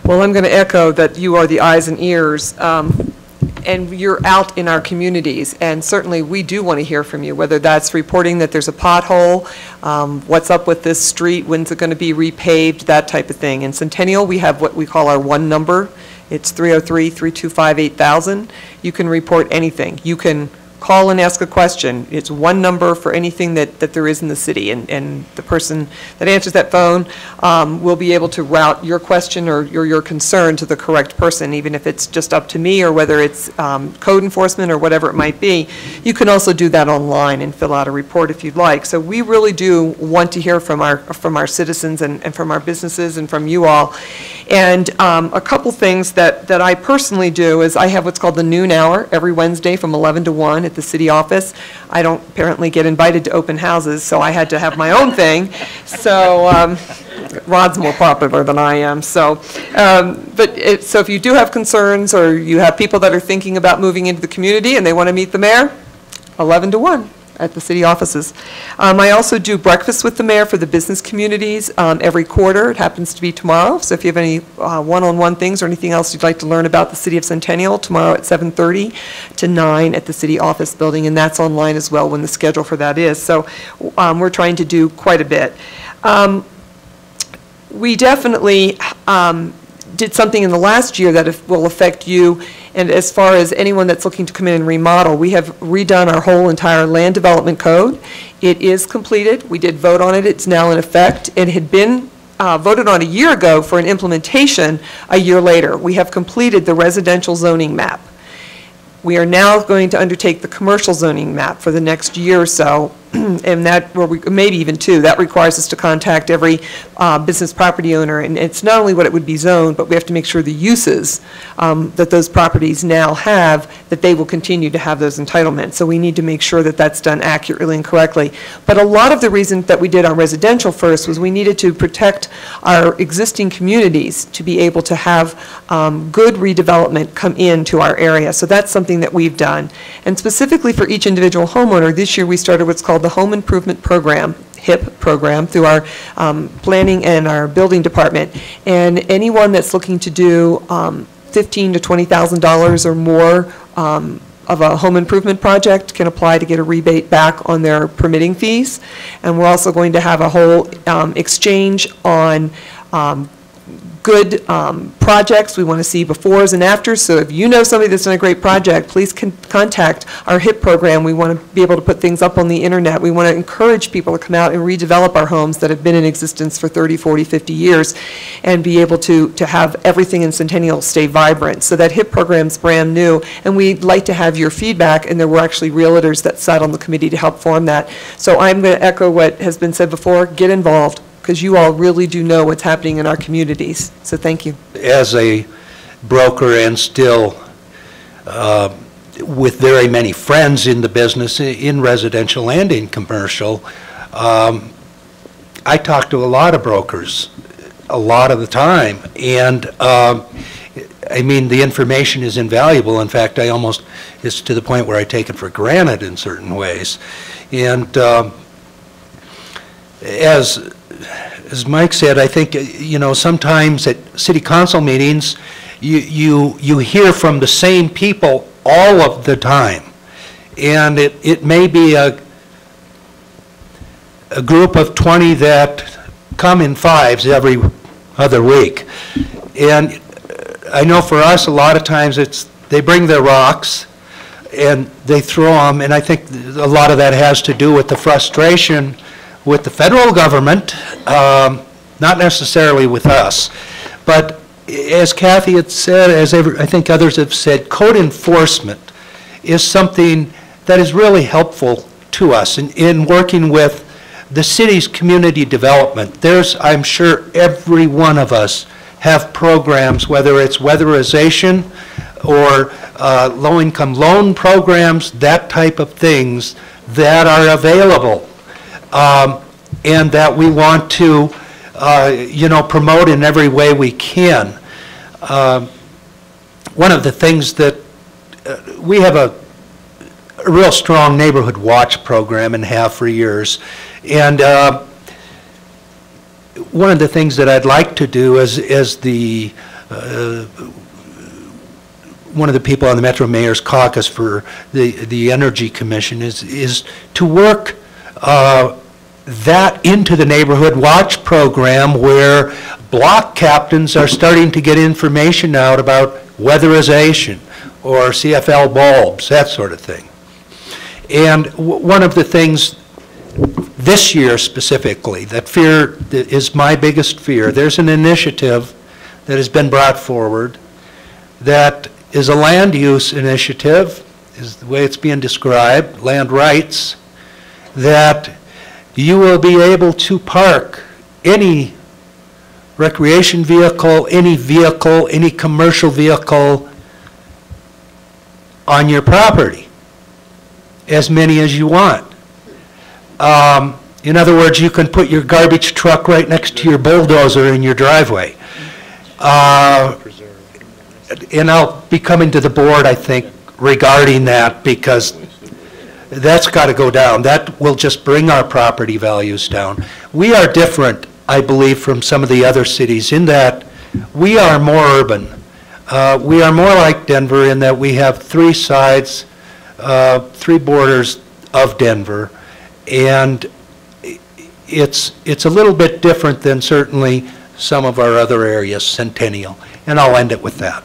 Well, I'm going to echo that you are the eyes and ears, and you're out in our communities, and certainly we do want to hear from you, whether that's reporting that there's a pothole, what's up with this street, when's it going to be repaved, that type of thing. In Centennial, we have what we call our one number. It's 303-325-8000. You can report anything. You can call and ask a question. It's one number for anything that there is in the city, and the person that answers that phone will be able to route your question or your concern to the correct person, even if it's just up to me or whether it's code enforcement or whatever it might be. You can also do that online and fill out a report if you'd like. So we really do want to hear from our citizens and from our businesses and from you all. And a couple things that I personally do is I have what's called the noon hour every Wednesday from 11 to 1 at the city office. I don't apparently get invited to open houses, so I had to have my own thing. So Rod's more popular than I am. So, so if you do have concerns or you have people that are thinking about moving into the community and they want to meet the mayor, 11 to 1. At the city offices. I also do breakfast with the mayor for the business communities every quarter. It happens to be tomorrow, so if you have any one-on-one things or anything else you'd like to learn about the city of Centennial, tomorrow at 7:30 to 9 at the city office building, and that's online as well when the schedule for that is. So we're trying to do quite a bit. We definitely did something in the last year that will affect you. And as far as anyone that's looking to come in and remodel, we have redone our whole entire land development code. It is completed. We did vote on it. It's now in effect. It had been voted on a year ago for an implementation a year later. We have completed the residential zoning map. We are now going to undertake the commercial zoning map for the next year or so, and that, or maybe even 2, that requires us to contact every business property owner, and it's not only what it would be zoned, but we have to make sure the uses that those properties now have, that they will continue to have those entitlements. So we need to make sure that that's done accurately and correctly. But a lot of the reason that we did our residential first was we needed to protect our existing communities to be able to have good redevelopment come into our area. So that's something that we've done. And specifically for each individual homeowner, this year we started what's called the Home Improvement Program, HIP program, through our planning and our building department. And anyone that's looking to do $15,000 to $20,000 or more of a home improvement project can apply to get a rebate back on their permitting fees. And we're also going to have a whole exchange on good projects. We want to see befores and afters. So if you know somebody that's done a great project, please contact our HIP program. We want to be able to put things up on the internet. We want to encourage people to come out and redevelop our homes that have been in existence for 30, 40, 50 years and be able to have everything in Centennial stay vibrant. So that HIP program's brand new, and we'd like to have your feedback, and there were actually realtors that sat on the committee to help form that. So I'm going to echo what has been said before. Get involved, because you all really do know what's happening in our communities. So thank you. As a broker and still with very many friends in the business, in residential and in commercial, I talk to a lot of brokers a lot of the time. And I mean, the information is invaluable. In fact, it's to the point where I take it for granted in certain ways. And as Mike said, I think, you know, sometimes at city council meetings, you hear from the same people all of the time. And it may be a group of 20 that come in 5s every other week. And I know for us, a lot of times they bring their rocks and they throw them, and I think a lot of that has to do with the frustration with the federal government, not necessarily with us. But as Kathy had said, as I think others have said, code enforcement is something that is really helpful to us in working with the city's community development. I'm sure every one of us have programs, whether it's weatherization or low-income loan programs, that type of things that are available. And that we want to, you know, promote in every way we can. One of the things that we have a real strong neighborhood watch program and have for years. And one of the things that I'd like to do as the one of the people on the Metro Mayor's Caucus for the Energy Commission is to work that into the Neighborhood Watch program, where block captains are starting to get information out about weatherization or CFL bulbs, that sort of thing. And one of the things this year specifically, that is my biggest fear, there's an initiative that has been brought forward that is a land use initiative, is the way it's being described, land rights, that you will be able to park any recreation vehicle, any commercial vehicle on your property, as many as you want. In other words, you can put your garbage truck right next to your bulldozer in your driveway. And I'll be coming to the board, I think, regarding that, because that's got to go down. That will just bring our property values down. We are different, I believe, from some of the other cities in that we are more urban. We are more like Denver in that we have three sides, three borders of Denver, and it's a little bit different than certainly some of our other areas, Centennial. And I'll end it with that.